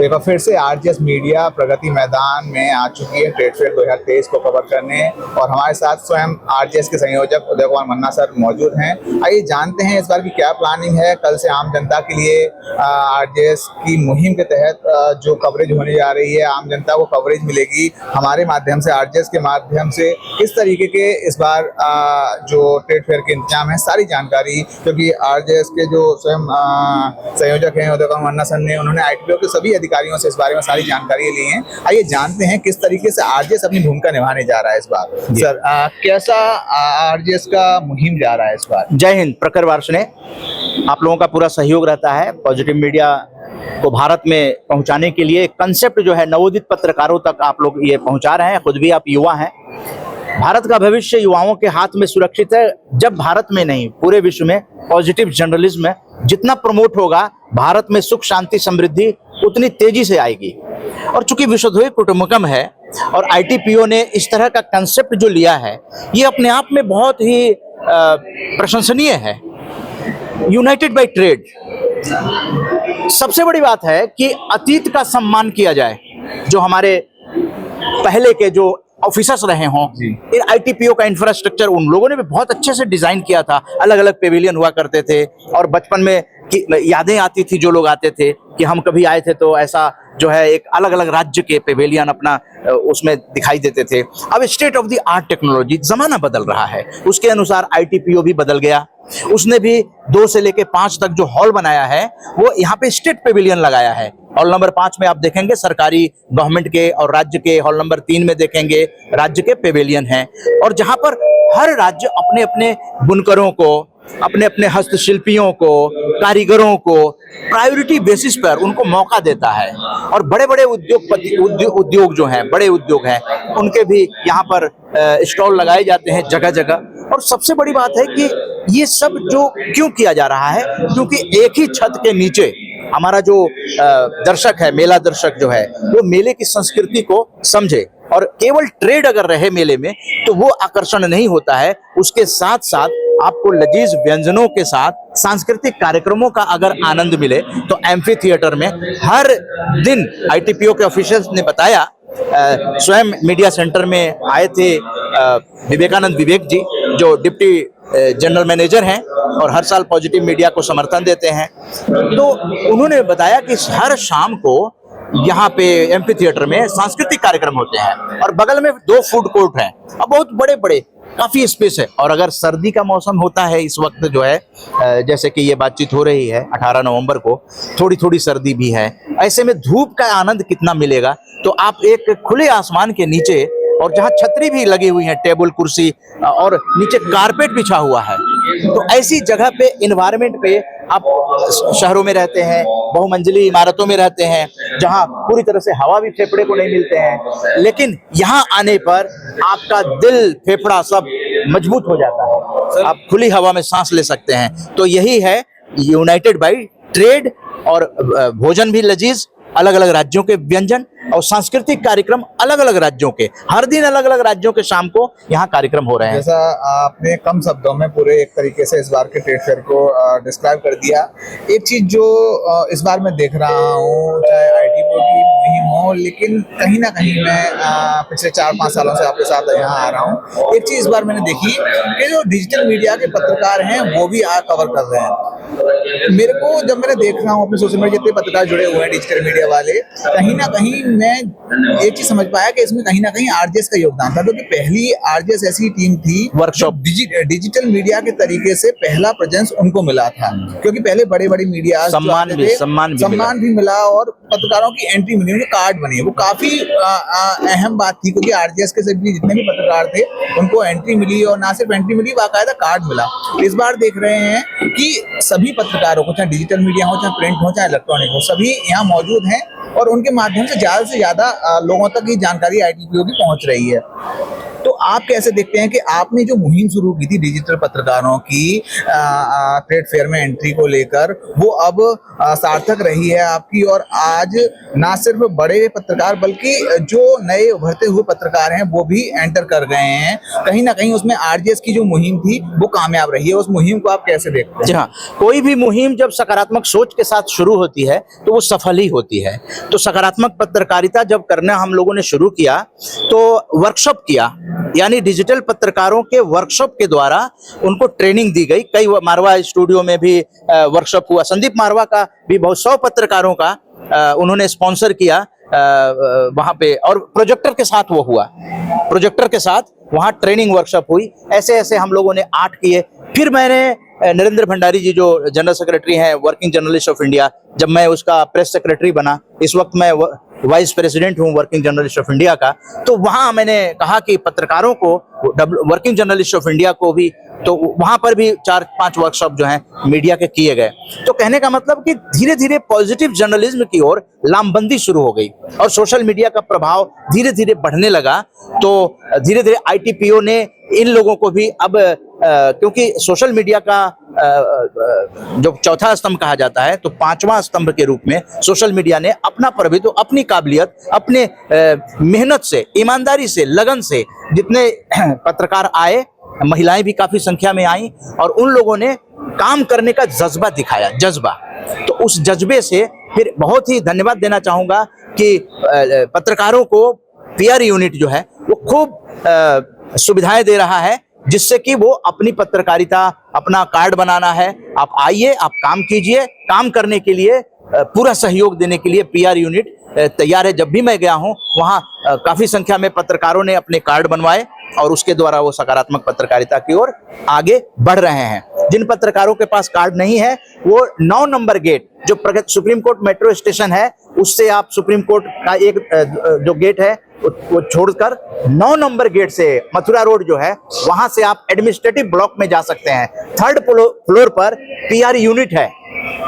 तो एक बार फिर से आरजेएस मीडिया प्रगति मैदान में आ चुकी है ट्रेड फेयर 2023 को कवर करने, और हमारे साथ स्वयं आरजेएस के संयोजक उदय कुमार मन्ना सर मौजूद हैं। आइए जानते हैं इस बार की क्या प्लानिंग है। कल से आम जनता के लिए आरजेएस की मुहिम के तहत जो कवरेज होने जा रही है, आम जनता को कवरेज मिलेगी हमारे माध्यम से, आरजेएस के माध्यम से। किस तरीके के इस बार जो ट्रेड फेयर के इंतजाम है, सारी जानकारी, क्योंकि आरजेएस के जो स्वयं संयोजक हैं उदय कुमार मन्ना सर ने, उन्होंने आईटीपीओ के सभी अधिकारियों से इस बारे में सारी जानकारी ली है। आइए जानते हैं किस तरीके से आरजेएस अपनी भूमिका निभाने जा रहा है इस बार। सर कैसा आरजेएस का मुहिम जा रहा है इस बार? जय हिंद। प्रखर वर्ष ने आप लोगों का पूरा सहयोग रहता है पॉजिटिव मीडिया को भारत में पहुंचाने के लिए। कंसेप्ट जो है नवोदित पत्रकारों तक आप लोग ये पहुंचा रहे हैं। खुद भी आप युवा हैं। भारत का भविष्य युवाओं के हाथ में सुरक्षित है। जब भारत में नहीं पूरे विश्व में पॉजिटिव जर्नलिज्म जितना प्रमोट होगा, भारत में सुख शांति समृद्धि उतनी तेजी से आएगी। और चूंकि विश्वद्रोही कुटुंबकम है और आईटीपीओ ने इस तरह का कंसेप्ट जो लिया है, ये अपने आप में बहुत ही प्रशंसनीय है। United by trade. सबसे बड़ी बात है कि अतीत का सम्मान किया जाए। जो हमारे पहले के जो ऑफिसर्स रहे हों, आईटीपीओ का इंफ्रास्ट्रक्चर उन लोगों ने भी बहुत अच्छे से डिजाइन किया था। अलग अलग पेविलियन हुआ करते थे और बचपन में यादें आती थी, जो लोग आते थे कि हम कभी आए थे तो ऐसा जो है एक अलग अलग राज्य के पेविलियन अपना उसमें दिखाई देते थे। अब state of the art technology, जमाना बदल रहा है, उसके अनुसार आईटीपीओ भी बदल गया। उसने भी 2 से लेके 5 तक जो हॉल बनाया है, वो यहाँ पे स्टेट पेविलियन लगाया है। हॉल नंबर 5 में आप देखेंगे सरकारी गवर्नमेंट के और राज्य के, हॉल नंबर 3 में देखेंगे राज्य के पेविलियन हैं। और जहां पर हर राज्य अपने अपने बुनकरों को, अपने अपने हस्तशिल्पियों को, कारीगरों को प्रायोरिटी बेसिस पर उनको मौका देता है। और बड़े बड़े उद्योग जो हैं, बड़े उद्योग हैं, उनके भी यहाँ पर स्टॉल लगाए जाते हैं जगह जगह। और सबसे बड़ी बात है कि ये सब जो क्यों किया जा रहा है, क्योंकि एक ही छत के नीचे हमारा जो दर्शक है, मेला दर्शक जो है, वो मेले की संस्कृति को समझे। और केवल ट्रेड अगर रहे मेले में तो वो आकर्षण नहीं होता है। उसके साथ साथ आपको लजीज व्यंजनों के साथ सांस्कृतिक कार्यक्रमों का अगर आनंद मिले तो एम्फी थिएटर में हर दिन, आईटीपीओ के ऑफिशियल्स ने बताया, स्वयं मीडिया सेंटर में आए थे विवेकानंद विवेक जी, जो डिप्टी जनरल मैनेजर हैं और हर साल पॉजिटिव मीडिया को समर्थन देते हैं। तो उन्होंने बताया कि हर शाम को यहाँ पे एम्फी थिएटर में सांस्कृतिक कार्यक्रम होते हैं और बगल में 2 फूड कोर्ट हैं और बहुत बड़े बड़े काफी स्पेस है। और अगर सर्दी का मौसम होता है इस वक्त जो है, जैसे कि ये बातचीत हो रही है 18 नवंबर को, थोड़ी थोड़ी सर्दी भी है, ऐसे में धूप का आनंद कितना मिलेगा। तो आप एक खुले आसमान के नीचे, और जहाँ छतरी भी लगी हुई है, टेबल कुर्सी और नीचे कारपेट बिछा हुआ है, तो ऐसी जगह पे, इन्वायरमेंट पे आप शहरों में रहते हैं, बहुमंजिली इमारतों में रहते हैं, जहां पूरी तरह से हवा भी फेफड़े को नहीं मिलते हैं, लेकिन यहाँ आने पर आपका दिल, फेफड़ा सब मजबूत हो जाता है। आप खुली हवा में सांस ले सकते हैं। तो यही है यूनाइटेड बाय ट्रेड। और भोजन भी लजीज, अलग अलग राज्यों के व्यंजन और सांस्कृतिक कार्यक्रम अलग अलग राज्यों के, हर दिन अलग अलग राज्यों के शाम को यहाँ कार्यक्रम हो रहे हैं। जैसा आपने कम शब्दों में पूरे एक तरीके से इस बार के ट्रेड फेयर को डिस्क्राइब कर दिया। एक चीज जो इस बार मैं देख रहा हूँ, चाहे आईटीपीओ की मुहिम हो, लेकिन कहीं ना कहीं मैं पिछले 4-5 सालों से आपके साथ यहाँ आ रहा हूँ, एक चीज इस बार मैंने देखी कि जो डिजिटल मीडिया के पत्रकार हैं वो भी कवर कर रहे हैं। मेरे को जब मैंने देख रहा हूँ अपने सोशल मीडिया जितने पत्रकार जुड़े हुए हैं डिजिटल मीडिया वाले, कहीं ना कहीं मैं एक चीज समझ पाया कि इसमें कहीं ना कहीं आरजेएस का योगदान था। क्योंकि पहली आरजेएस ऐसी टीम थी, वर्कशॉप डिजिटल मीडिया के तरीके से पहला प्रेजेंस उनको मिला था। क्योंकि पहले बड़े बड़े मीडिया सम्मान भी मिला और पत्रकारों की एंट्री मिली, उनके कार्ड बने। वो काफी अहम बात थी, क्योंकि आरजेएस के सभी जितने भी पत्रकार थे उनको एंट्री मिली, और ना सिर्फ एंट्री मिली, बाकायदा कार्ड मिला। इस बार देख रहे हैं कि सभी पत्रकारों को, चाहे डिजिटल मीडिया हो, चाहे प्रिंट हो, चाहे इलेक्ट्रॉनिक हो, सभी यहाँ मौजूद हैं और उनके माध्यम से ज्यादा लोगों तक ये जानकारी आईटीपीओ की पहुंच रही है। तो आप कैसे देखते हैं कि आपने जो मुहिम शुरू की थी डिजिटल पत्रकारों की ट्रेड फेयर में एंट्री को लेकर, वो अब सार्थक रही है आपकी, और आज ना सिर्फ बड़े पत्रकार बल्कि जो नए उभरते हुए पत्रकार हैं वो भी एंटर कर गए हैं। कहीं ना कहीं उसमें आरजेएस की जो मुहिम थी वो कामयाब रही है। उस मुहिम को आप कैसे देखते हैं? जी हाँ, कोई भी मुहिम जब सकारात्मक सोच के साथ शुरू होती है तो वो सफल ही होती है। तो सकारात्मक पत्रकारिता जब करना हम लोगों ने शुरू किया तो वर्कशॉप किया, यानी डिजिटल पत्रकारों के वर्कशॉप के द्वारा उनको ट्रेनिंग दी गई। कई मारवा स्टूडियो में भी वर्कशॉप हुआ। संदीप मारवा का भी बहुत 100 पत्रकारों का उन्होंने स्पॉन्सर किया वहां पे, और प्रोजेक्टर के साथ वो हुआ। प्रोजेक्टर के साथ वहाँ ट्रेनिंग वर्कशॉप हुई। ऐसे ऐसे हम लोगों ने 8 किए। फिर मैंने नरेंद्र भंडारी जी जो जनरल सेक्रेटरी हैं वर्किंग जर्नलिस्ट ऑफ इंडिया, जब मैं उसका प्रेस सेक्रेटरी बना, इस वक्त मैं वाइस प्रेसिडेंट हूँ वर्किंग जर्नलिस्ट ऑफ इंडिया का, तो वहाँ मैंने कहा कि पत्रकारों को, वर्किंग जर्नलिस्ट ऑफ इंडिया को भी, तो वहाँ पर भी 4-5 वर्कशॉप जो हैं मीडिया के किए गए। तो कहने का मतलब कि धीरे धीरे पॉजिटिव जर्नलिज्म की ओर लामबंदी शुरू हो गई और सोशल मीडिया का प्रभाव धीरे धीरे बढ़ने लगा। तो धीरे धीरे आईटीपीओ ने इन लोगों को भी अब क्योंकि सोशल मीडिया का जो चौथा स्तंभ कहा जाता है, तो 5वां स्तंभ के रूप में सोशल मीडिया ने अपना प्रभुत्व, अपनी काबिलियत, अपने मेहनत से, ईमानदारी से, लगन से जितने पत्रकार आए, महिलाएं भी काफी संख्या में आई, और उन लोगों ने काम करने का जज्बा दिखाया, जज्बा। तो उस जज्बे से फिर बहुत ही धन्यवाद देना चाहूंगा कि पत्रकारों को पीआर यूनिट जो है वो खूब सुविधाएं दे रहा है, जिससे कि वो अपनी पत्रकारिता, अपना कार्ड बनाना है, आप आइए, आप काम कीजिए। काम करने के लिए पूरा सहयोग देने के लिए पीआर यूनिट तैयार है। जब भी मैं गया हूं वहाँ काफी संख्या में पत्रकारों ने अपने कार्ड बनवाए और उसके द्वारा वो सकारात्मक पत्रकारिता की ओर आगे बढ़ रहे हैं। जिन पत्रकारों के पास कार्ड नहीं है वो 9 नंबर गेट, जो सुप्रीम कोर्ट मेट्रो स्टेशन है, उससे आप सुप्रीम कोर्ट का एक जो गेट है वो छोड़कर 9 नंबर गेट से मथुरा रोड जो है वहां से आप एडमिनिस्ट्रेटिव ब्लॉक में जा सकते हैं। 3rd फ्लोर पर पीआर यूनिट है,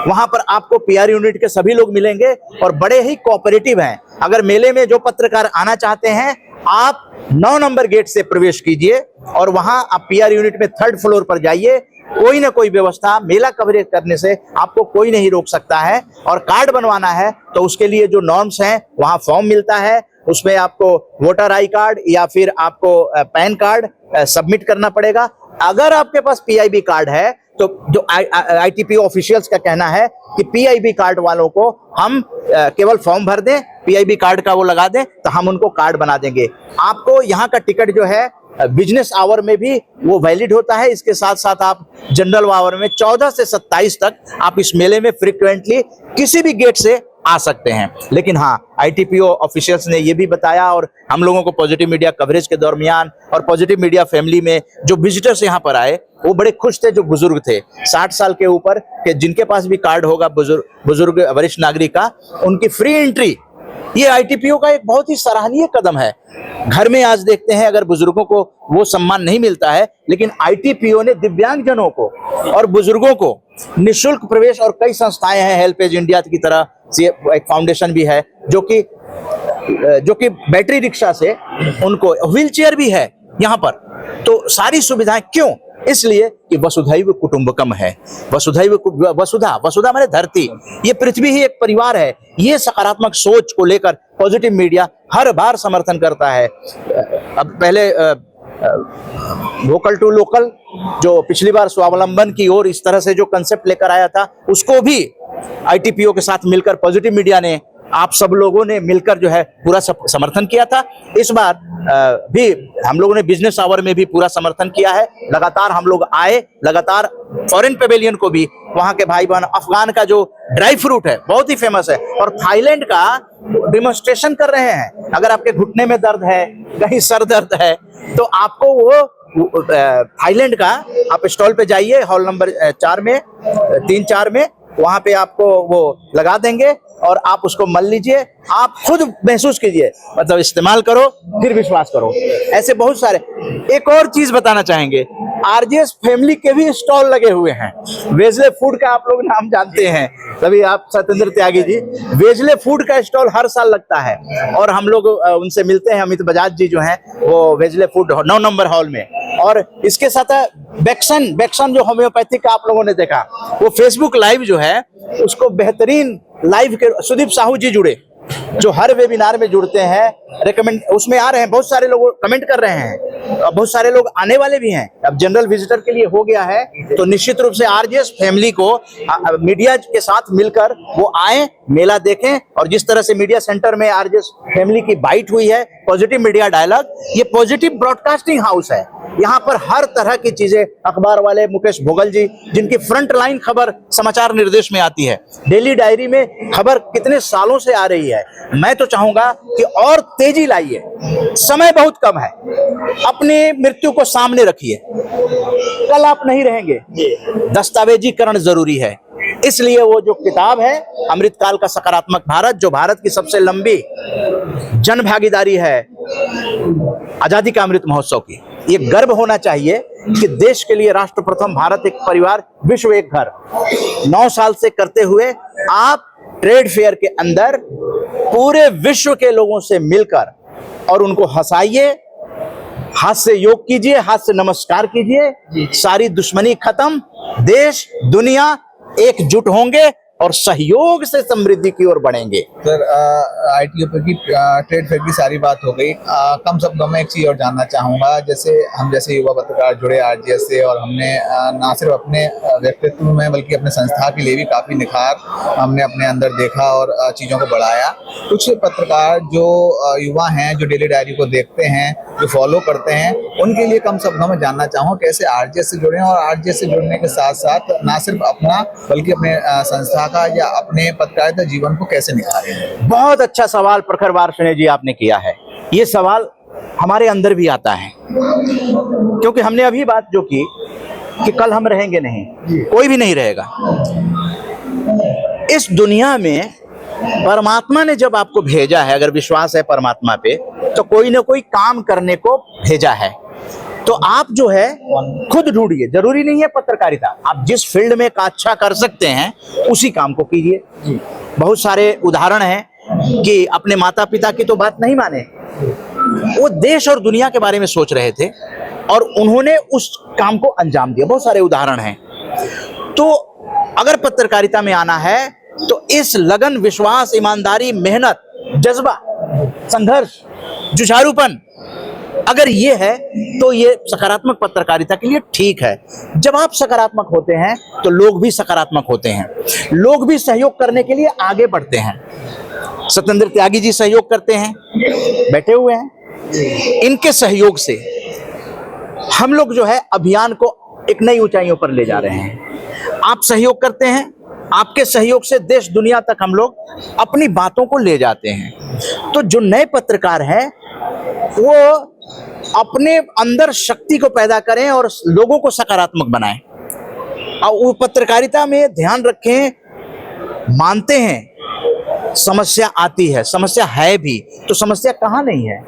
वहां पर आपको पीआर यूनिट के सभी लोग मिलेंगे और बड़े ही कोऑपरेटिव हैं। अगर मेले में जो पत्रकार आना चाहते हैं, आप 9 नंबर गेट से प्रवेश कीजिए और वहां आप पीआर यूनिट में 3rd फ्लोर पर जाइए। कोई ना कोई व्यवस्था, मेला कवरेज करने से आपको कोई नहीं रोक सकता है। और कार्ड बनवाना है तो उसके लिए जो नॉर्म्स हैं, वहां फॉर्म मिलता है, उसमें आपको वोटर आई कार्ड या फिर आपको पैन कार्ड सबमिट करना पड़ेगा। अगर आपके पास पीआईबी कार्ड है तो जो आईटीपीओ ऑफिशियल्स का कहना है कि पीआईबी कार्ड वालों को हम केवल फॉर्म भर दें, पीआईबी कार्ड का वो लगा दें, तो हम उनको कार्ड बना देंगे। आपको यहाँ का टिकट जो है बिजनेस आवर में भी वो वैलिड होता है। इसके साथ साथ आप जनरल आवर में 14 से 27 तक आप इस मेले में फ्रीक्वेंटली किसी भी गेट से आ सकते हैं। लेकिन हाँ, आईटीपीओ ऑफिशियल्स ने ये भी बताया, और हम लोगों को पॉजिटिव मीडिया कवरेज के दरमियान और पॉजिटिव मीडिया फैमिली में जो विजिटर्स यहाँ पर आए वो बड़े खुश थे। जो बुजुर्ग थे 60 साल के ऊपर के, जिनके पास भी कार्ड होगा, बुजुर्ग वरिष्ठ नागरिक का, उनकी फ्री एंट्री, ये आईटीपीओ का एक बहुत ही सराहनीय कदम है। घर में आज देखते हैं अगर बुजुर्गों को वो सम्मान नहीं मिलता है, लेकिन आईटीपीओ ने दिव्यांगजनों को और बुजुर्गों को निःशुल्क प्रवेश, और कई संस्थाएं हैं, हेल्पेज इंडिया की तरह से एक फाउंडेशन भी है जो कि बैटरी रिक्शा से उनको, व्हीलचेयर भी है यहाँ पर। तो सारी सुविधाएं क्यों? इसलिए कि वसुधैव कुटुंबकम है। वसुधा माने धरती, ये पृथ्वी ही एक परिवार है। ये सकारात्मक सोच को लेकर पॉजिटिव मीडिया हर बार समर्थन करता है। अब पहले वोकल टू लोकल, जो पिछली बार स्वावलंबन की ओर इस तरह से जो कंसेप्ट लेकर आया था, उसको भी आईटीपीओ के साथ मिलकर पॉजिटिव मीडिया ने, आप सब लोगों ने मिलकर जो है पूरा समर्थन किया था। इस बार भी हम लोगों ने बिजनेस आवर में भी पूरा समर्थन किया है। लगातार हम लोग आए, लगातार फॉरेन पेवेलियन को भी, वहां के भाई बहन, अफगान का जो ड्राई फ्रूट है बहुत ही फेमस है, और थाईलैंड का डेमोन्स्ट्रेशन कर रहे हैं। अगर आपके घुटने में दर्द है, कहीं सर दर्द है, तो आपको वो थाईलैंड का आप स्टॉल पे जाइए, हॉल नंबर 4 में, 3-4 में, वहां पे आपको वो लगा देंगे और आप उसको मल लीजिए। आप खुद महसूस कीजिए, मतलब इस्तेमाल करो फिर विश्वास करो। ऐसे बहुत सारे। एक और चीज बताना चाहेंगे आरजेएस फैमिली के भी स्टॉल लगे हुए हैं। वेजले फूड का आप लोग नाम जानते हैं, तभी आप सत्येंद्र त्यागी जी, वेजले फूड का स्टॉल हर साल लगता है और हम लोग उनसे मिलते हैं। अमित बजाज जी जो हैं वो वेजले फूड 9 नंबर हॉल में, और इसके साथ बेक्सन जो होम्योपैथिक का आप लोगों ने देखा, वो फेसबुक लाइव जो है उसको बेहतरीन लाइव के सुदीप साहू जी जुड़े, जो हर वेबिनार में जुड़ते हैं, रेकमेंड उसमें आ रहे हैं। बहुत सारे लोग कमेंट कर रहे हैं, बहुत सारे लोग आने वाले भी हैं। अब जनरल विजिटर के लिए हो गया है, तो निश्चित रूप से आरजेएस फैमिली को मीडिया के साथ मिलकर वो आए, मेला देखें। और जिस तरह से मीडिया सेंटर में आरजेएस फैमिली की बाइट हुई है, पॉजिटिव मीडिया डायलॉग, ये पॉजिटिव ब्रॉडकास्टिंग हाउस है। यहाँ पर हर तरह की चीजें, अखबार वाले मुकेश भोगल जी जिनकी फ्रंट लाइन खबर समाचार निर्देश में आती है, डेली डायरी में खबर कितने सालों से आ रही है। मैं तो चाहूंगा कि और तेजी लाइए, समय बहुत कम है, अपनी मृत्यु को सामने रखिए, कल आप नहीं रहेंगे, दस्तावेजीकरण जरूरी है। इसलिए वो जो किताब है अमृतकाल का सकारात्मक भारत, जो भारत की सबसे लंबी जन भागीदारी है आजादी का अमृत महोत्सव की, ये गर्व होना चाहिए कि देश के लिए राष्ट्र प्रथम, भारत एक परिवार, विश्व एक घर, 9 साल से करते हुए आप ट्रेड फेयर के अंदर पूरे विश्व के लोगों से मिलकर और उनको हंसाइए, हाथ से योग कीजिए, हाथ से नमस्कार कीजिए, सारी दुश्मनी खत्म, देश दुनिया एकजुट होंगे और सहयोग से समृद्धि की ओर बढ़ेंगे। सर, आईटीओपी की ट्रेड फेयर की सारी बात हो गई। कम शब्दों में एक चीज और जानना चाहूंगा, जैसे युवा पत्रकार जुड़े आरजेएस से, और हमने ना सिर्फ अपने व्यक्तित्व में बल्कि अपने संस्था के लिए भी काफी निखार हमने अपने अंदर देखा और चीजों को बढ़ाया। कुछ पत्रकार जो युवा हैं, जो डेली डायरी को देखते हैं, जो फॉलो करते हैं, उनके लिए कम शब्दों में जानना चाहूँगा कैसे आरजेएस से जुड़े, और आरजेएस से जुड़ने के साथ साथ ना सिर्फ अपना बल्कि अपने संस्था का या अपने पत्रकारिता जीवन को कैसे निखारें। बहुत अच्छा सवाल प्रखर वार्ष्णेय जी आपने किया है। ये सवाल हमारे अंदर भी आता है, क्योंकि हमने अभी बात जो की कि कल हम रहेंगे नहीं, कोई भी नहीं रहेगा। इस दुनिया में परमात्मा ने जब आपको भेजा है, अगर विश्वास है परमात्मा पे, तो कोई ना कोई काम करने को भेजा है। तो आप जो है खुद ढूंढिए, जरूरी नहीं है पत्रकारिता, आप जिस फील्ड में अच्छा कर सकते हैं उसी काम को कीजिए। बहुत सारे उदाहरण हैं कि अपने माता पिता की तो बात नहीं माने, वो देश और दुनिया के बारे में सोच रहे थे और उन्होंने उस काम को अंजाम दिया। बहुत सारे उदाहरण हैं। तो अगर पत्रकारिता में आना है तो इस लगन, विश्वास, ईमानदारी, मेहनत, जज्बा, संघर्ष, जुझारूपन, अगर ये है तो ये सकारात्मक पत्रकारिता के लिए ठीक है। जब आप सकारात्मक होते हैं तो लोग भी सकारात्मक होते हैं, लोग भी सहयोग करने के लिए आगे बढ़ते हैं। सत्येंद्र त्यागी जी सहयोग करते हैं, बैठे हुए हैं, इनके सहयोग से हम लोग जो है अभियान को एक नई ऊंचाइयों पर ले जा रहे हैं। आप सहयोग करते हैं, आपके सहयोग से देश दुनिया तक हम लोग अपनी बातों को ले जाते हैं। तो जो नए पत्रकार हैं वो अपने अंदर शक्ति को पैदा करें और लोगों को सकारात्मक बनाएं। और वो पत्रकारिता में ध्यान रखें, मानते हैं समस्या आती है, समस्या है भी, तो समस्या कहाँ नहीं है।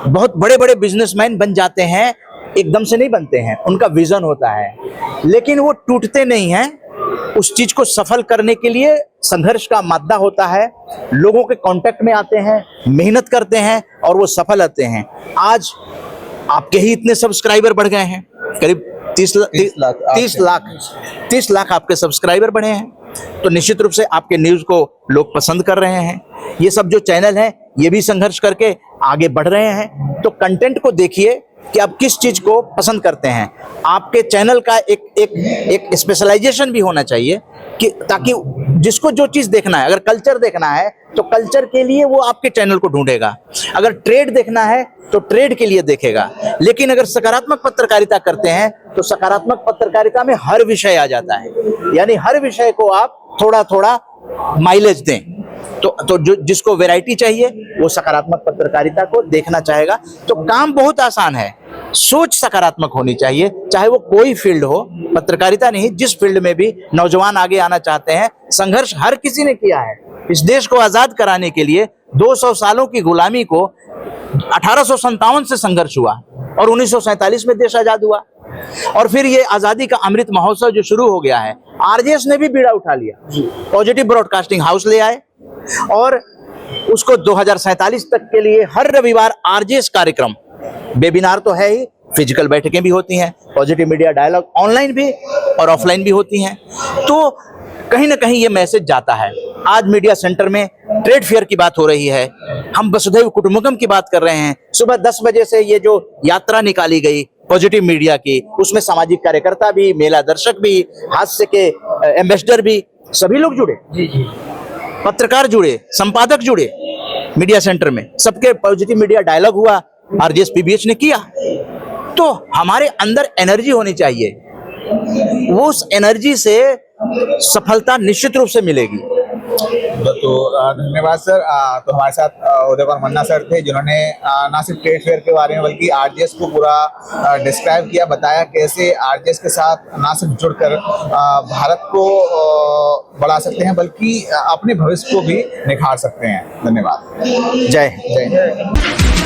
बहुत बड़े बड़े बिजनेसमैन बन जाते हैं, एकदम से नहीं बनते हैं, उनका विजन होता है, लेकिन वो टूटते नहीं हैं। उस चीज को सफल करने के लिए संघर्ष का मादा होता है, लोगों के कांटेक्ट में आते हैं, मेहनत करते हैं और वो सफल होते हैं। आज आपके ही इतने सब्सक्राइबर बढ़ गए हैं, करीब 30 लाख आपके सब्सक्राइबर बढ़े हैं। तो निश्चित रूप से आपके न्यूज को लोग पसंद कर रहे हैं। ये सब जो चैनल हैं ये भी संघर्ष करके आगे बढ़ रहे हैं। तो कंटेंट को देखिए कि आप किस चीज को पसंद करते हैं। आपके चैनल का एक स्पेशलाइजेशन भी होना चाहिए कि ताकि जिसको जो चीज देखना है, अगर कल्चर देखना है तो कल्चर के लिए वो आपके चैनल को ढूंढेगा, अगर ट्रेड देखना है तो ट्रेड के लिए देखेगा। लेकिन अगर सकारात्मक पत्रकारिता करते हैं तो सकारात्मक पत्रकारिता में हर विषय आ जाता है, यानी हर विषय को आप थोड़ा थोड़ा माइलेज दें। तो जो जिसको वैरायटी चाहिए वो सकारात्मक पत्रकारिता को देखना चाहेगा। तो काम बहुत आसान है, सोच सकारात्मक होनी चाहिए, चाहे वो कोई फील्ड हो, पत्रकारिता नहीं, जिस फील्ड में भी नौजवान आगे आना चाहते हैं। संघर्ष हर किसी ने किया है, इस देश को आजाद कराने के लिए 200 सालों की गुलामी को 1857 से संघर्ष हुआ और 1947 में देश आजाद हुआ। और फिर ये आजादी का अमृत महोत्सव जो शुरू हो गया है, आरजेएस ने भी बीड़ा उठा लिया, पॉजिटिव ब्रॉडकास्टिंग हाउस ले आए और उसको 2047 तक के लिए हर रविवार आरजेएस कार्यक्रम, वेबिनार तो है ही, फिजिकल बैठकें भी होती हैं, पॉजिटिव मीडिया डायलॉग ऑनलाइन भी और ऑफलाइन भी होती हैं। तो कहीं ना कहीं ये मैसेज जाता है। आज मीडिया सेंटर में ट्रेड फेयर की बात हो रही है, हम वसुधैव कुटुंबकम की बात कर रहे हैं। सुबह 10 बजे से ये जो यात्रा निकाली गई पॉजिटिव मीडिया की, उसमें सामाजिक कार्यकर्ता भी, मेला दर्शक भी, हास्य के एम्बेसडर भी, सभी लोग जुड़े, पत्रकार जुड़े, संपादक जुड़े मीडिया सेंटर में, सबके पॉजिटिव मीडिया डायलॉग हुआ, आरजेएस पीबीएच ने किया। तो हमारे अंदर एनर्जी होनी चाहिए, वो उस एनर्जी से सफलता निश्चित रूप से मिलेगी। तो धन्यवाद सर। तो हमारे साथ उदय कुमार मन्ना सर थे, जिन्होंने ना सिर्फ ट्रेड फेयर के बारे में बल्कि आरजेएस को पूरा डिस्क्राइब किया, बताया कैसे आरजेएस के साथ ना सिर्फ जुड़कर भारत को बढ़ा सकते हैं बल्कि अपने भविष्य को भी निखार सकते हैं। धन्यवाद। जय जय हिंद।